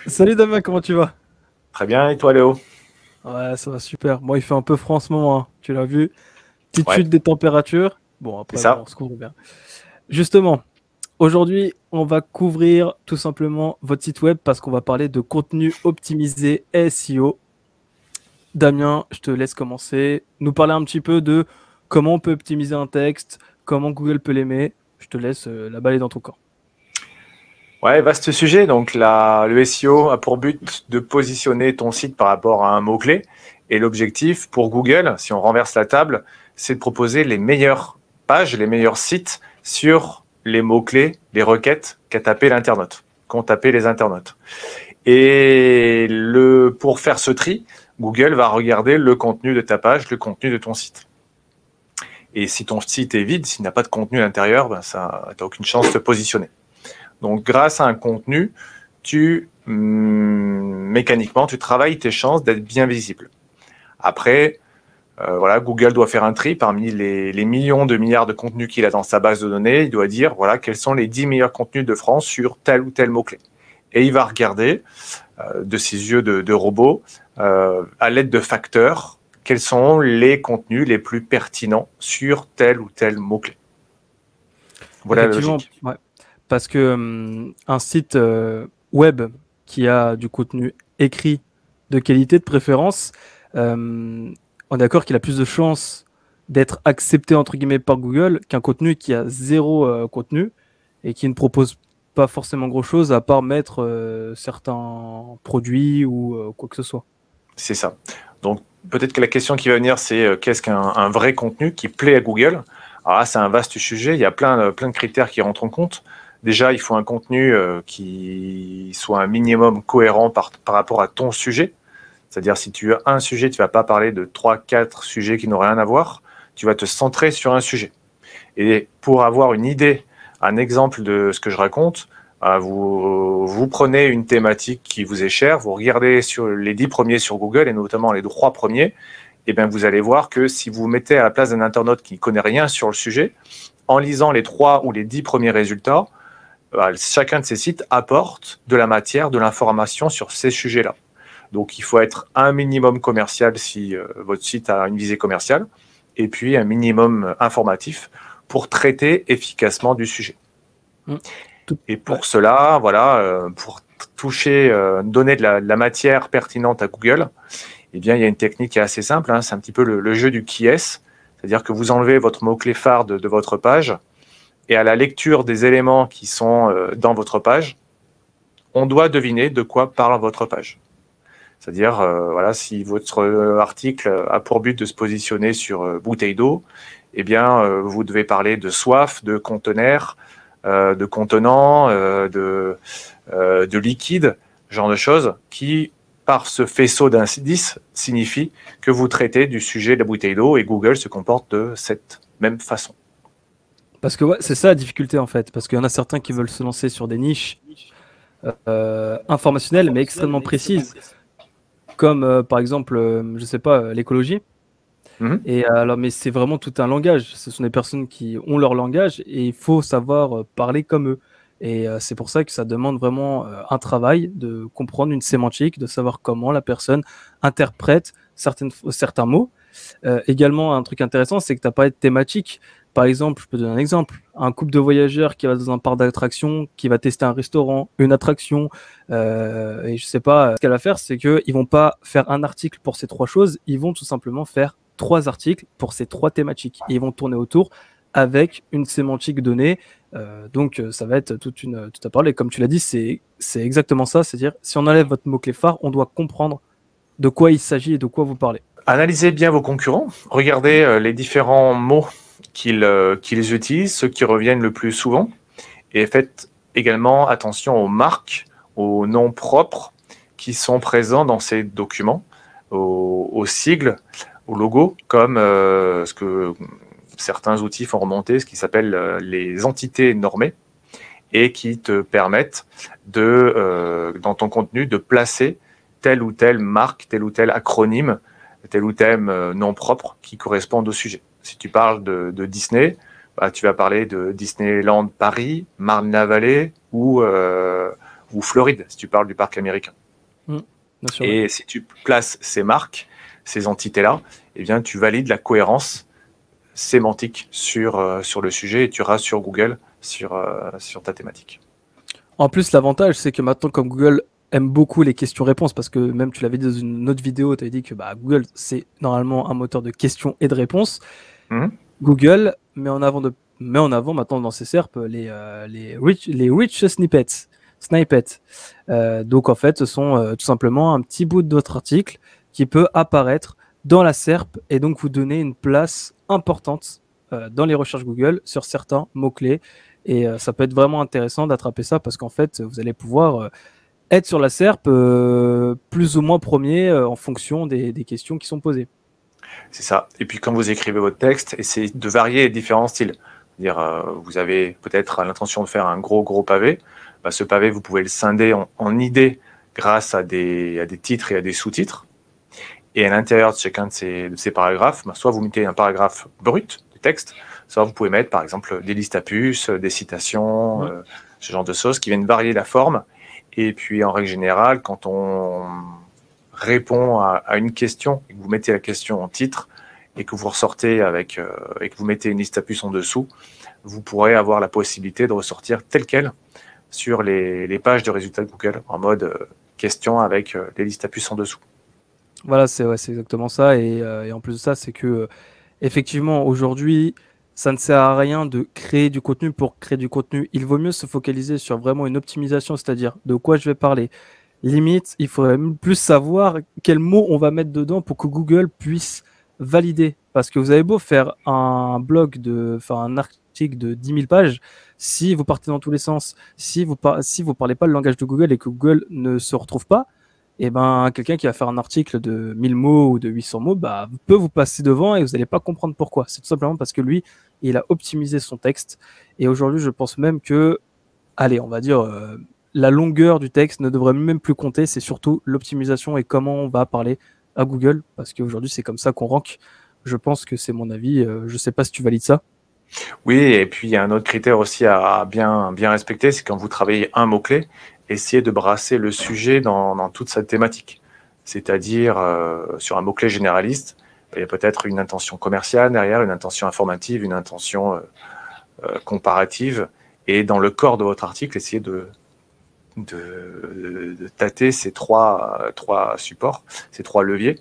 Salut Damien, comment tu vas? Très bien, et toi Léo? Ouais, ça va super. Bon, il fait un peu froid en ce moment, hein. Tu l'as vu. Petite Ouais, chute des températures. Bon, c'est après, bon, ça. on se couvre bien. Justement, aujourd'hui, on va couvrir tout simplement votre site web parce qu'on va parler de contenu optimisé SEO. Damien, je te laisse commencer. Nous parler un petit peu de comment on peut optimiser un texte, comment Google peut l'aimer. Je te laisse la balle est dans ton camp. Ouais, vaste sujet. Donc le SEO a pour but de positionner ton site par rapport à un mot-clé. Et l'objectif pour Google, si on renverse la table, c'est de proposer les meilleures pages, les meilleurs sites sur les mots-clés, les requêtes qu'a tapé l'internaute, qu'ont tapé les internautes. Et pour faire ce tri, Google va regarder le contenu de ta page, le contenu de ton site. Et si ton site est vide, s'il n'a pas de contenu à l'intérieur, ben ça, t'as aucune chance de te positionner. Donc, grâce à un contenu, mécaniquement, tu travailles tes chances d'être bien visible. Après, voilà, Google doit faire un tri parmi les millions de milliards de contenus qu'il a dans sa base de données. Il doit dire, voilà, quels sont les 10 meilleurs contenus de France sur tel ou tel mot-clé. Et il va regarder de ses yeux de robot, à l'aide de facteurs, quels sont les contenus les plus pertinents sur tel ou tel mot-clé. Voilà la Effectivement, logique. ouais. Parce que un site web qui a du contenu écrit de qualité de préférence, on est d'accord qu'il a plus de chances d'être accepté entre guillemets par Google qu'un contenu qui a zéro contenu et qui ne propose pas forcément grand-chose à part mettre certains produits ou quoi que ce soit. C'est ça. Donc, peut-être que la question qui va venir, c'est qu'est-ce qu'un vrai contenu qui plaît à Google? Alors là, c'est un vaste sujet. Il y a plein de critères qui rentrent en compte. Déjà, il faut un contenu qui soit un minimum cohérent par rapport à ton sujet. C'est-à-dire, si tu as un sujet, tu ne vas pas parler de 3, 4 sujets qui n'ont rien à voir. Tu vas te centrer sur un sujet. Et pour avoir une idée, un exemple de ce que je raconte, vous prenez une thématique qui vous est chère, vous regardez sur les 10 premiers sur Google et notamment les 3 premiers, et bien vous allez voir que si vous mettez à la place d'un internaute qui ne connaît rien sur le sujet, en lisant les 3 ou les 10 premiers résultats, chacun de ces sites apporte de la matière, de l'information sur ces sujets-là. Donc il faut être un minimum commercial si votre site a une visée commerciale, et puis un minimum informatif pour traiter efficacement du sujet. Mm. Tout- Et ouais. pour cela, voilà, pour toucher, donner de la matière pertinente à Google, eh bien, il y a une technique qui est assez simple, hein, c'est un petit peu le jeu du qui est, c'est-à-dire que vous enlevez votre mot-clé phare de votre page, et à la lecture des éléments qui sont dans votre page, on doit deviner de quoi parle votre page. C'est-à-dire, voilà, si votre article a pour but de se positionner sur bouteille d'eau, eh bien, vous devez parler de soif, de conteneur, de contenant, de liquide, genre de choses qui, par ce faisceau d'indices, signifie que vous traitez du sujet de la bouteille d'eau et Google se comporte de cette même façon. Parce que ouais, c'est ça la difficulté en fait. Parce qu'il y en a certains qui veulent se lancer sur des niches informationnelles mais extrêmement précises comme par exemple, je sais pas, l'écologie. Mhm. Et alors, mais c'est vraiment tout un langage. Ce sont des personnes qui ont leur langage et il faut savoir parler comme eux. Et c'est pour ça que ça demande vraiment un travail de comprendre une sémantique, de savoir comment la personne interprète certains mots. Également, un truc intéressant, c'est que tu n'as pas de thématique. Par exemple, je peux donner un exemple. Un couple de voyageurs qui va dans un parc d'attractions, qui va tester un restaurant, une attraction, et je sais pas, ce qu'elle va faire, c'est qu'ils vont pas faire un article pour ces trois choses, ils vont tout simplement faire trois articles pour ces trois thématiques. Et ils vont tourner autour avec une sémantique donnée. Donc, ça va être tout à parler. Comme tu l'as dit, c'est exactement ça. C'est-à-dire, si on enlève votre mot-clé phare, on doit comprendre de quoi il s'agit et de quoi vous parlez. Analysez bien vos concurrents, regardez les différents mots qu'ils utilisent, ceux qui reviennent le plus souvent, et faites également attention aux marques, aux noms propres qui sont présents dans ces documents, aux sigles, aux logos, comme ce que certains outils font remonter, ce qui s'appelle les entités normées, et qui te permettent dans ton contenu de placer telle ou telle marque, tel ou tel acronyme, tel ou tel nom propre qui correspondent au sujet. Si tu parles de Disney, bah, tu vas parler de Disneyland Paris, Marne-la-Vallée ou ou Floride, si tu parles du parc américain. Bien sûr, et si tu places ces marques, ces entités-là, eh bien, tu valides la cohérence sémantique sur le sujet et tu rassures Google sur ta thématique. En plus, l'avantage, c'est que maintenant, comme Google aime beaucoup les questions-réponses, parce que même tu l'avais dit dans une autre vidéo, tu avais dit que Google, c'est normalement un moteur de questions et de réponses. Google met en avant maintenant dans ses SERP les rich snippets. Donc en fait, ce sont tout simplement un petit bout de votre article qui peut apparaître dans la SERP et donc vous donner une place importante dans les recherches Google sur certains mots-clés. Et ça peut être vraiment intéressant d'attraper ça parce qu'en fait, vous allez pouvoir être sur la SERP plus ou moins premier en fonction des questions qui sont posées. C'est ça. Et puis quand vous écrivez votre texte, essayez de varier les différents styles. C'est-à-dire, vous avez peut-être l'intention de faire un gros pavé. Ce pavé, vous pouvez le scinder en idées grâce à des titres et à des sous-titres. Et à l'intérieur de chacun de ces paragraphes, soit vous mettez un paragraphe brut du texte, soit vous pouvez mettre par exemple des listes à puces, des citations, ce genre de choses qui viennent varier la forme. Et puis en règle générale, quand on répond à une question et que vous mettez la question en titre et que vous ressortez et que vous mettez une liste à puces en dessous, vous pourrez avoir la possibilité de ressortir tel quel sur les pages de résultats de Google en mode question avec les listes à puces en dessous. Voilà, c'est exactement ça. Et en plus de ça, c'est que effectivement, aujourd'hui, ça ne sert à rien de créer du contenu pour créer du contenu. Il vaut mieux se focaliser sur vraiment une optimisation, c'est-à-dire de quoi je vais parler. Limite, il faudrait plus savoir quels mots on va mettre dedans pour que Google puisse valider. Parce que vous avez beau faire un un article de 10 000 pages, si vous partez dans tous les sens, si vous parlez pas le langage de Google et que Google ne se retrouve pas, et quelqu'un qui va faire un article de 1000 mots ou de 800 mots, peut vous passer devant et vous n'allez pas comprendre pourquoi. C'est tout simplement parce que lui, il a optimisé son texte. Et aujourd'hui, je pense même que, allez, on va dire, la longueur du texte ne devrait même plus compter. C'est surtout l'optimisation et comment on va parler à Google. Parce qu'aujourd'hui, c'est comme ça qu'on rank. Je pense que c'est mon avis. Je ne sais pas si tu valides ça. Oui, et puis il y a un autre critère aussi à bien respecter, c'est quand vous travaillez un mot-clé, essayez de brasser le sujet dans toute sa thématique. C'est-à-dire, sur un mot-clé généraliste, il y a peut-être une intention commerciale derrière, une intention informative, une intention comparative. Et dans le corps de votre article, essayez de tâter ces trois supports, ces trois leviers,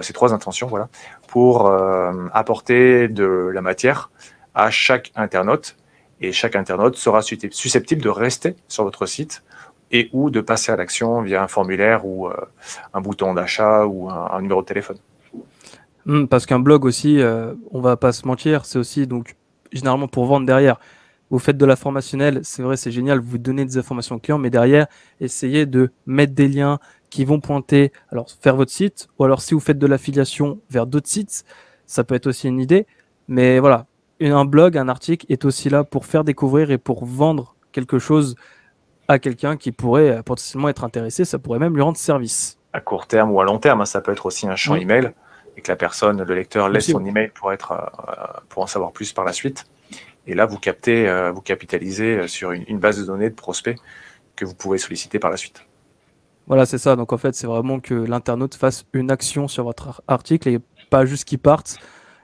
ces trois intentions, voilà, pour apporter de la matière à chaque internaute. Et chaque internaute sera susceptible de rester sur votre site et ou de passer à l'action via un formulaire ou un bouton d'achat ou un numéro de téléphone. Parce qu'un blog aussi, on va pas se mentir, c'est aussi donc généralement pour vendre derrière. Vous faites de la formationnelle, c'est vrai, c'est génial, vous donnez des informations aux clients, mais derrière, essayez de mettre des liens qui vont pointer, alors vers votre site, ou alors si vous faites de l'affiliation vers d'autres sites, ça peut être aussi une idée. Mais voilà, un blog, un article est aussi là pour faire découvrir et pour vendre quelque chose à quelqu'un qui pourrait potentiellement être intéressé, ça pourrait même lui rendre service. À court terme ou à long terme, ça peut être aussi un champ email et que la personne, le lecteur, laisse son email pour en savoir plus par la suite. Et là, vous capitalisez sur une base de données de prospects que vous pouvez solliciter par la suite. Voilà, c'est ça. Donc en fait, c'est vraiment que l'internaute fasse une action sur votre article et pas juste qu'il parte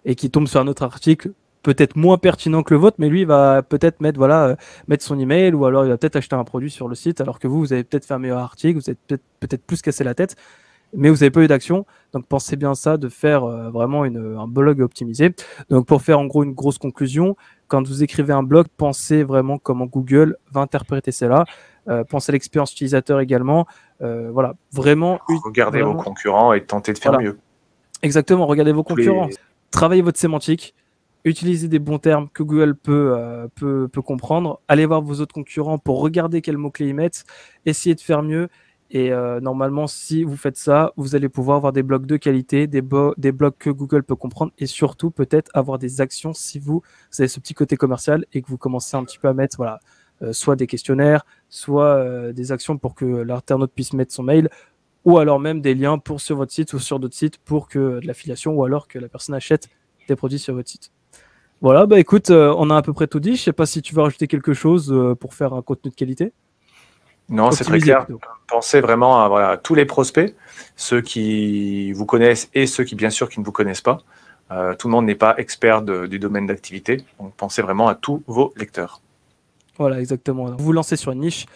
et qu'il tombe sur un autre article peut-être moins pertinent que le vôtre, mais lui il va peut-être mettre son email ou alors il va peut-être acheter un produit sur le site alors que vous avez peut-être fait un meilleur article, vous avez peut-être plus cassé la tête, mais vous n'avez pas eu d'action. Donc pensez bien à ça, de faire vraiment un blog optimisé. Donc pour faire en gros une grosse conclusion, quand vous écrivez un blog, pensez vraiment comment Google va interpréter cela. Pensez à l'expérience utilisateur également. Voilà, vraiment. Regardez vos concurrents et tentez de faire mieux. Exactement, regardez vos concurrents. Travaillez votre sémantique. Utilisez des bons termes que Google peut comprendre. Allez voir vos autres concurrents pour regarder quels mots-clés ils mettent. Essayez de faire mieux. Et normalement, si vous faites ça, vous allez pouvoir avoir des blogs de qualité, des blogs que Google peut comprendre et surtout peut-être avoir des actions si vous avez ce petit côté commercial et que vous commencez un petit peu à mettre soit des questionnaires, soit des actions pour que l'internaute puisse mettre son mail ou alors même des liens sur votre site ou sur d'autres sites pour que de l'affiliation ou alors que la personne achète des produits sur votre site. Voilà, écoute, on a à peu près tout dit. Je sais pas si tu veux rajouter quelque chose pour faire un contenu de qualité. Non, c'est très Optimiser clair. plutôt. Pensez vraiment à voilà, tous les prospects, ceux qui vous connaissent et ceux qui, bien sûr, qui ne vous connaissent pas. Tout le monde n'est pas expert du domaine d'activité. Donc, pensez vraiment à tous vos lecteurs. Voilà, exactement. Vous vous lancez sur une niche,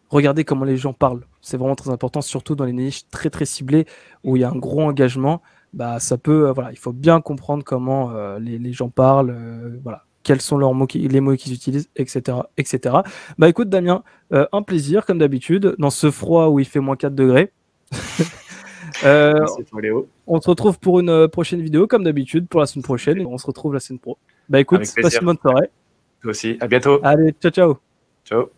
regardez comment les gens parlent. C'est vraiment très important, surtout dans les niches très très ciblées où il y a un gros engagement. Bah, ça peut, voilà, il faut bien comprendre comment les gens parlent, voilà, quels sont leurs mots, les mots qu'ils utilisent, etc., etc. Bah, écoute, Damien, un plaisir comme d'habitude dans ce froid où il fait moins 4 degrés. Merci, Léo. On se retrouve pour une prochaine vidéo comme d'habitude pour la semaine prochaine. On se retrouve la semaine pro. Bah écoute, Avec passe plaisir. une bonne soirée. Toi aussi. À bientôt. Allez, ciao ciao. Ciao.